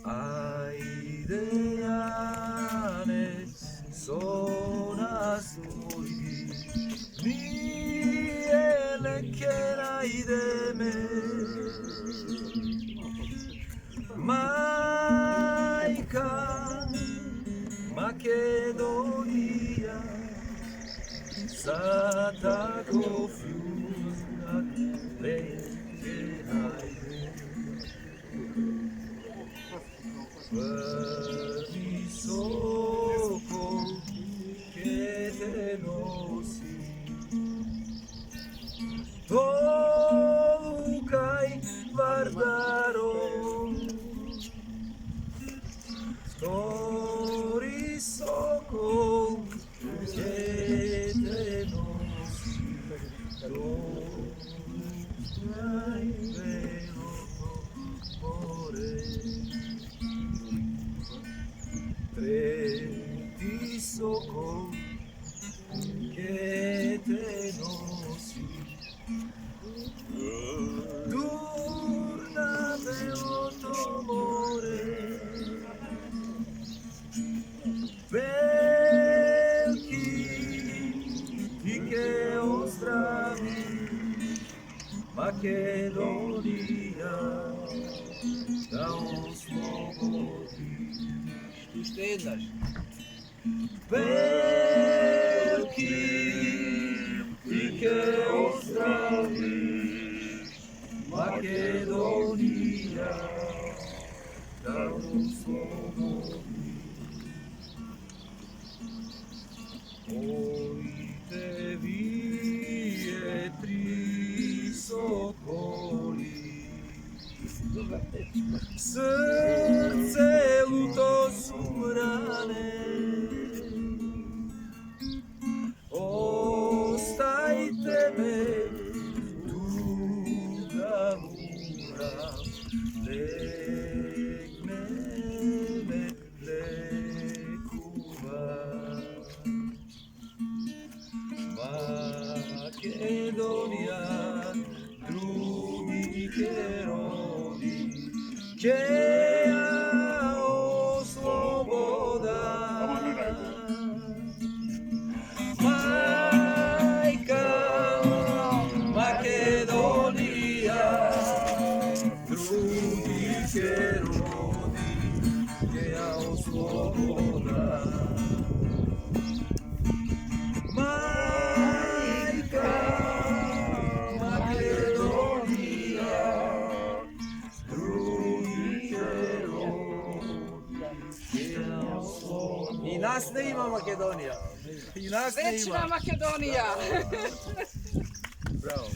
Ajde Janec, sona svojih, nije neke najdeme. Majka Makedonija, za tako fjunak neke najde. Visoko che te nosi, Tolukaj Vardarom, stori sokol che te nosi, Tolukaj veliko more. Treti sokol che te nosi, durna belo to more, veliki ti che ozdravi, Makedonija da oslobodi. Što jednaš? Veliki ti ke ozdraviš, Makedonija da oslobodi. Ojte vijetri sokoli, srce luto su rane, ostajte me tuga mura, nek me ne kuva. Makedonija, drugi kerodi, Keja osloboda. Majka Makedonija, drugi kerodi, Keja osloboda. Majka Makedonija, i nas ne ima Makedonija. I nas ne ima. Srećna Makedonija! Bravo.